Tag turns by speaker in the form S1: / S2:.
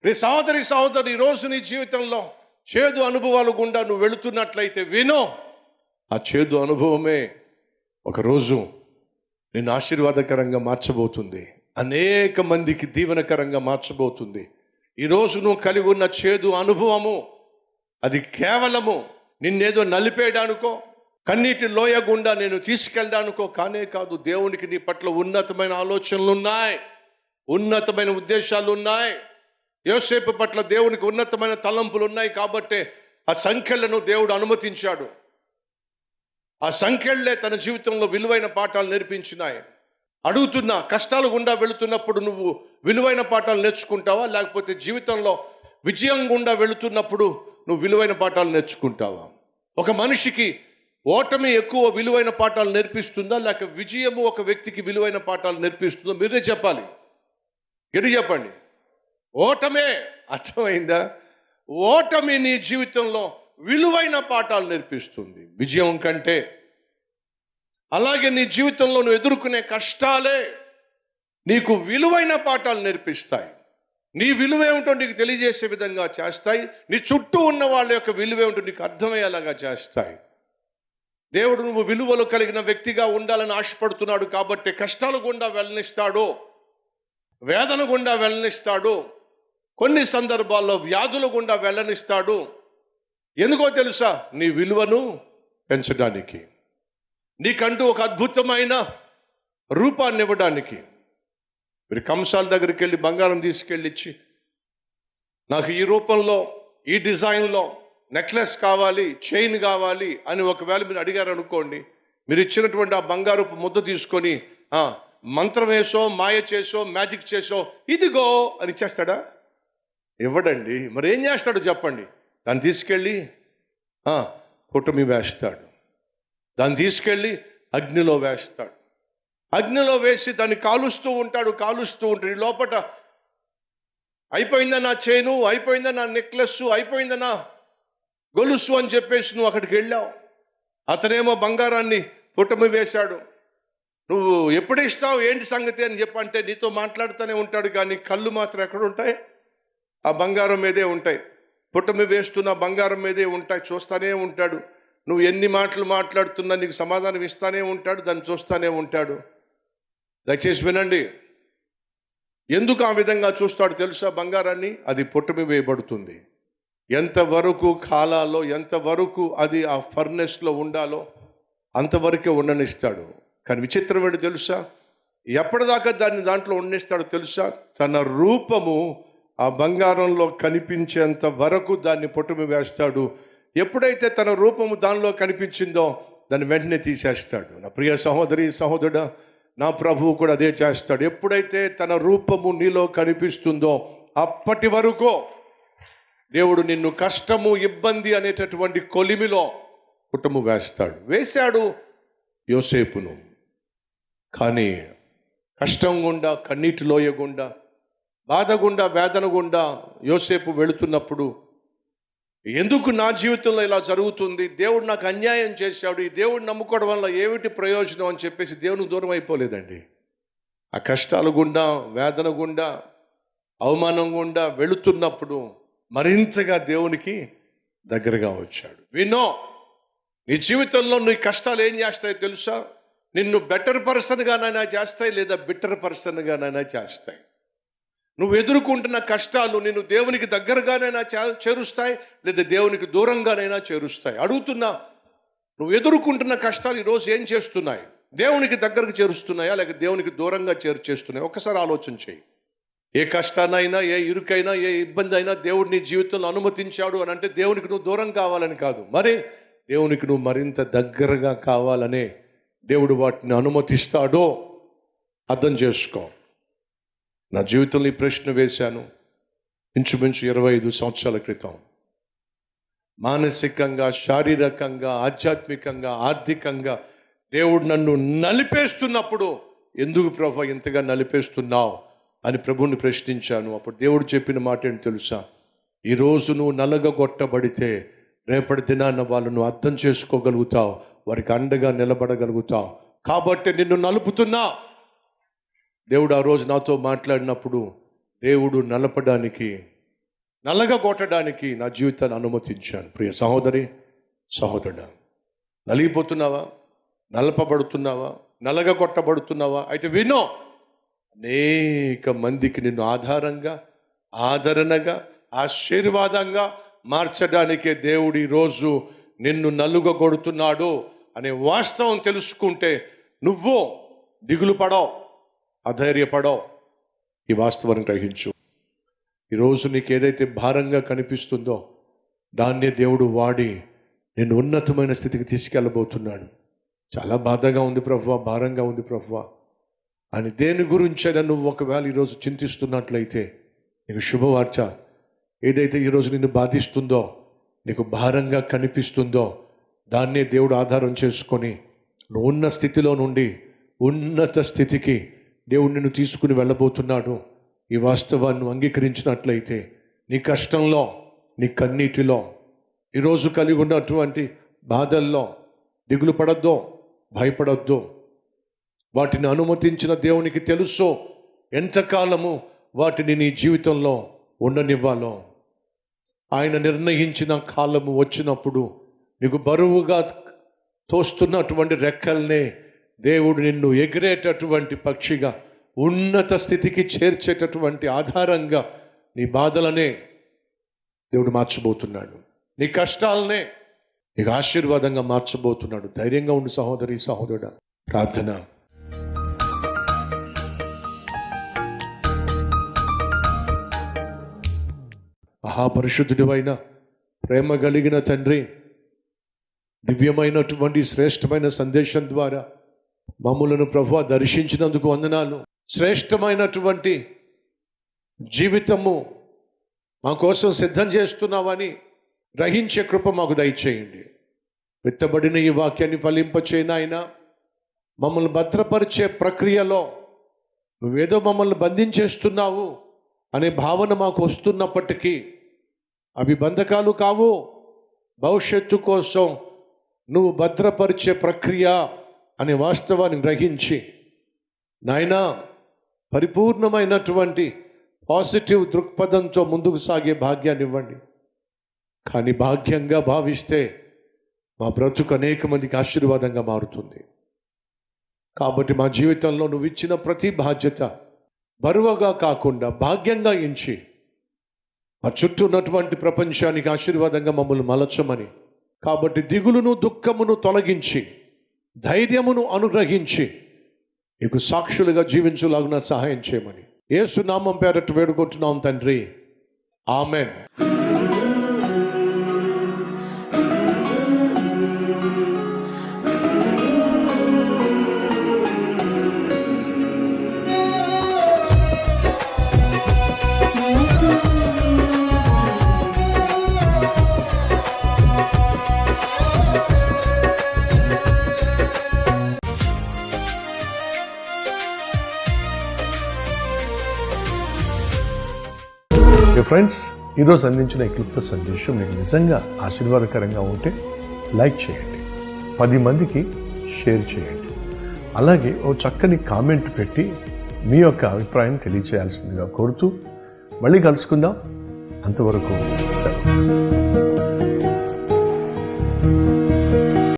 S1: నీ సహోదరి సహోదరు ఈరోజు నీ జీవితంలో చేదు అనుభవాలు గుండా నువ్వు వెళుతున్నట్లయితే వినో, ఆ చేదు అనుభవమే ఒకరోజు నిన్ను ఆశీర్వాదకరంగా మార్చబోతుంది, అనేక మందికి దీవెనకరంగా మార్చబోతుంది. ఈరోజు నువ్వు కలిగి ఉన్న చేదు అనుభవము అది కేవలము నిన్నేదో నలిపేయడానికో, కన్నీటి లోయ గుండా నేను తీసుకెళ్ళడానికో కానే కాదు. దేవునికి నీ పట్ల ఉన్నతమైన ఆలోచనలు ఉన్నాయి, ఉన్నతమైన ఉద్దేశాలు ఉన్నాయి. యోసేపు పట్ల దేవునికి ఉన్నతమైన తలంపులు ఉన్నాయి. కాబట్టి ఆ సంఖ్యలను దేవుడు అనుమతించాడు. ఆ సంఖ్యలే తన జీవితంలో విలువైన పాఠాలు నేర్పించినాయి. అడుగుతున్నా, కష్టాలు గుండా వెళుతున్నప్పుడు నువ్వు విలువైన పాఠాలు నేర్చుకుంటావా, లేకపోతే జీవితంలో విజయం గుండా వెళుతున్నప్పుడు నువ్వు విలువైన పాఠాలు నేర్చుకుంటావా? ఒక మనిషికి ఓటమి ఎక్కువ విలువైన పాఠాలు నేర్పిస్తుందా, లేక విజయము ఒక వ్యక్తికి విలువైన పాఠాలు నేర్పిస్తుందో మీరే చెప్పాలి. గడి చెప్పండి. ఓటమే. అర్థమైందా? ఓటమి నీ జీవితంలో విలువైన పాఠాలు నేర్పిస్తుంది విజయం కంటే. అలాగే నీ జీవితంలో నువ్వు ఎదుర్కొనే కష్టాలే నీకు విలువైన పాఠాలు నేర్పిస్తాయి. నీ విలువ ఏమిటో నీకు తెలియజేసే విధంగా చేస్తాయి. నీ చుట్టూ ఉన్న వాళ్ళ యొక్క విలువ ఏమిటో నీకు అర్థమయ్యేలాగా చేస్తాయి. దేవుడు నువ్వు విలువలు కలిగిన వ్యక్తిగా ఉండాలని ఆశపడుతున్నాడు. కాబట్టి కష్టాలు గుండా వెళ్ళనిస్తాడు, వేదన గుండా వెళ్ళనిస్తాడు, కొన్ని సందర్భాల్లో వ్యాధుల గుండా వెళ్ళనిస్తాడు. ఎందుకో తెలుసా? నీ విలువను పెంచడానికి, నీకంటూ ఒక అద్భుతమైన రూపాన్ని ఇవ్వడానికి. మీరు కంసాల దగ్గరికి వెళ్ళి బంగారం తీసుకెళ్ళి ఇచ్చి, నాకు ఈ రూపంలో ఈ డిజైన్లో నెక్లెస్ కావాలి, చైన్ కావాలి అని ఒకవేళ మీరు అడిగారు అనుకోండి, మీరు ఇచ్చినటువంటి ఆ బంగారపు ముద్ద తీసుకొని మంత్రం వేసో, మాయ చేసో, మ్యాజిక్ చేసో ఇదిగో అని ఇచ్చేస్తాడా? ఇవ్వడండి. మరి ఏం చేస్తాడు చెప్పండి? దాన్ని తీసుకెళ్ళి పుటమి వేస్తాడు, దాన్ని తీసుకెళ్ళి అగ్నిలో వేస్తాడు. అగ్నిలో వేసి దాన్ని కాలుస్తూ ఉంటాడు. ఈ లోపల అయిపోయిందా నా చైను, అయిపోయిందా నా నెక్లెస్, అయిపోయిందా నా గొలుసు అని చెప్పేసి నువ్వు అక్కడికి వెళ్ళావు. అతనేమో బంగారాన్ని పుటమి వేశాడు. నువ్వు ఎప్పుడు ఇస్తావు, ఏంటి సంగతి అని చెప్పంటే నీతో మాట్లాడుతూనే ఉంటాడు. కానీ కళ్ళు మాత్రం ఎక్కడ ఉంటాయి? ఆ బంగారం మీదే ఉంటాయి. పుటమి వేస్తున్న బంగారం మీదే ఉంటాయి. చూస్తూనే ఉంటాడు. నువ్వు ఎన్ని మాటలు మాట్లాడుతున్నా నీకు సమాధానం ఇస్తానే ఉంటాడు, దాన్ని చూస్తూనే ఉంటాడు. దయచేసి వినండి. ఎందుకు ఆ విధంగా చూస్తాడు తెలుసా? బంగారాన్ని అది పుటమి వేయబడుతుంది. ఎంతవరకు కాలాలో, ఎంతవరకు అది ఆ ఫర్నెస్లో ఉండాలో అంతవరకే ఉండనిస్తాడు. కానీ విచిత్రం ఏంటి తెలుసా? ఎప్పటిదాకా దాంట్లో ఉండనిస్తాడో తెలుసా? తన రూపము ఆ బంగారంలో కనిపించేంత వరకు దాన్ని పుటమి వేస్తాడు. ఎప్పుడైతే తన రూపము దానిలో కనిపించిందో దాన్ని వెంటనే తీసేస్తాడు. నా ప్రియ సహోదరి సహోదరుడా, నా ప్రభువు కూడా అదే చేస్తాడు. ఎప్పుడైతే తన రూపము నీలో కనిపిస్తుందో అప్పటి వరకు దేవుడు నిన్ను కష్టము, ఇబ్బంది అనేటటువంటి కొలిమిలో పుటము వేశాడు యోసేపును. కానీ కష్టం గుండా, కన్నీటి లోయ గుండా, బాధ గుండా, వేదన గుండా యోసేపు వెళుతున్నప్పుడు ఎందుకు నా జీవితంలో ఇలా జరుగుతుంది, దేవుడు నాకు అన్యాయం చేశాడు, ఈ దేవుడు నమ్ముకోవడం వల్ల ఏమిటి ప్రయోజనం అని చెప్పేసి దేవునికి దూరం అయిపోలేదండి. ఆ కష్టాల గుండా, వేదన గుండా, అవమానం గుండా వెళుతున్నప్పుడు మరింతగా దేవునికి దగ్గరగా వచ్చాడు. వినో, నీ జీవితంలో నీ కష్టాలు ఏం చేస్తాయో తెలుసా? నిన్ను బెటర్ పర్సన్గానైనా చేస్తాయి, లేదా బిట్టర్ పర్సన్గానైనా చేస్తాయి. నువ్వు ఎదుర్కొంటున్న కష్టాలు నిన్ను దేవునికి దగ్గరగానైనా చేరుస్తాయి, లేదా దేవునికి దూరంగానైనా చేరుస్తాయి. అడుగుతున్నా, నువ్వు ఎదుర్కొంటున్న కష్టాలు ఈరోజు ఏం చేస్తున్నాయి? దేవునికి దగ్గరకు చేరుస్తున్నాయా, లేక దేవునికి దూరంగా చేస్తున్నాయి? ఒకసారి ఆలోచన చేయి. ఏ కష్టానైనా, ఏ ఇరుకైనా, ఏ ఇబ్బంది అయినా దేవుడు నీ జీవితంలో అనుమతించాడు అని అంటే దేవునికి నువ్వు దూరం కావాలని కాదు, మరి దేవునికి నువ్వు మరింత దగ్గరగా కావాలనే దేవుడు వాటిని అనుమతిస్తాడో అర్థం చేసుకో. నా జీవితంలో ఈ ప్రశ్న వేశాను ఇంచుమించు 25 సంవత్సరాల క్రితం. మానసికంగా, శారీరకంగా, ఆధ్యాత్మికంగా, ఆర్థికంగా దేవుడు నన్ను నలిపేస్తున్నప్పుడు, ఎందుకు ప్రభు ఇంతగా నలిపేస్తున్నావు అని ప్రభువుని ప్రశ్నించాను. అప్పుడు దేవుడు చెప్పిన మాట ఏంటి తెలుసా? ఈరోజు నువ్వు నలగగొట్టబడితే రేపటి దినాన్న వాళ్ళను అర్థం చేసుకోగలుగుతావు, వారికి అండగా నిలబడగలుగుతావు. కాబట్టి నిన్ను నలుపుతున్నా. దేవుడు ఆ రోజు నాతో మాట్లాడినప్పుడు దేవుడు నలపడానికి నలగగొట్టడానికి నా జీవితాన్ని అనుమతించాను. ప్రియ సహోదరి, సహోదరుడా, నలిగిపోతున్నావా? నలపబడుతున్నావా? నలగగొట్టబడుతున్నావా? అయితే వినో, అనేక మందికి నిన్ను ఆధారంగా, ఆదరణగా, ఆశీర్వాదంగా మార్చడానికే దేవుడు ఈరోజు నిన్ను నలుగగొడుతున్నాడు అనే వాస్తవం తెలుసుకుంటే నువ్వు దిగులు పడవు, అధైర్యపడవు. ఈ వాస్తవాన్ని గ్రహించు. ఈరోజు నీకు ఏదైతే భారంగా కనిపిస్తుందో దాన్నే దేవుడు వాడి నిన్ను ఉన్నతమైన స్థితికి తీసుకెళ్ళబోతున్నాడు. చాలా బాధగా ఉంది ప్రభువా, భారంగా ఉంది ప్రభువా అని దేని గురించైనా నువ్వు ఒకవేళ ఈరోజు చింతిస్తున్నట్లయితే నీకు శుభవార్త. ఏదైతే ఈరోజు నిన్ను బాధిస్తుందో, నీకు భారంగా కనిపిస్తుందో దాన్నే దేవుడు ఆధారం చేసుకొని నువ్వు ఉన్న స్థితిలో నుండి ఉన్నత స్థితికి దేవుడు నిన్ను తీసుకుని వెళ్ళబోతున్నాడు. ఈ వాస్తవాన్ని అంగీకరించినట్లయితే నీ కష్టంలో, నీ కన్నీటిలో, ఈరోజు కలిగి ఉన్నటువంటి బాధల్లో దిగులు పడద్దు, భయపడద్దు. వాటిని అనుమతించిన దేవునికి తెలుసు ఎంతకాలము వాటిని నీ జీవితంలో ఉండనివ్వాలో. ఆయన నిర్ణయించిన కాలము వచ్చినప్పుడు నీకు బరువుగా తోస్తున్నటువంటి రెక్కల్నే దేవుడు నిన్ను ఎగిరేటటువంటి పక్షిగా, ఉన్నత స్థితికి చేర్చేటటువంటి ఆధారంగా నీ బాధలనే దేవుడు మార్చబోతున్నాడు. నీ కష్టాలనే నీకు ఆశీర్వాదంగా మార్చబోతున్నాడు. ధైర్యంగా ఉండు సహోదరి, సహోదరుడా. ప్రార్థన. మహాపరిశుద్ధుడివైన ప్రేమ కలిగిన తండ్రి, దివ్యమైనటువంటి శ్రేష్టమైన సందేశం ద్వారా మమ్ములను ప్రభువా దర్శించినందుకు వందనాలు. శ్రేష్టమైనటువంటి జీవితము మా కోసం సిద్ధం చేస్తున్నావని గ్రహించే కృప మాకు దయచేయండి. విత్తబడిన ఈ వాక్యాన్ని ఫలింపచేయను ఆయన. మమ్మల్ని భద్రపరిచే ప్రక్రియలో నువ్వేదో మమ్మల్ని బంధించేస్తున్నావు అనే భావన మాకు వస్తున్నప్పటికీ అవి బంధకాలు కావు. భవిష్యత్తు కోసం నువ్వు భద్రపరిచే ప్రక్రియ అనే వాస్తవాన్ని గ్రహించి నాయనా పరిపూర్ణమైనటువంటి పాజిటివ్ దృక్పథంతో ముందుకు సాగే భాగ్యాన్ని ఇవ్వండి. కానీ భాగ్యంగా భావిస్తే మా బ్రతుకు అనేక మందికి ఆశీర్వాదంగా మారుతుంది. కాబట్టి మా జీవితంలో నువ్వు ఇచ్చిన ప్రతి బాధ్యత బరువుగా కాకుండా భాగ్యంగా ఎంచి మా చుట్టూ ఉన్నటువంటి ప్రపంచానికి ఆశీర్వాదంగా మమ్మల్ని మలచమని, కాబట్టి దిగులును దుఃఖమును తొలగించి ధైర్యమును అనుగ్రహించి నీకు సాక్షులుగా జీవించులాగున సహాయం చేయమని యేసు నామం పేరట వేడుకుంటున్నాం తండ్రి. ఆమెన్. ఫ్రెండ్స్, ఈరోజు అందించిన ఈ క్లుప్త సందేశం మీకు నిజంగా ఆశీర్వాదకరంగా ఉంటే లైక్ చేయండి, 10 మందికి షేర్ చేయండి. అలాగే ఓ చక్కని కామెంట్ పెట్టి మీ యొక్క అభిప్రాయం తెలియజేయాల్సిందిగా కోరుతూ మళ్ళీ కలుసుకుందాం. అంతవరకు సెలవు.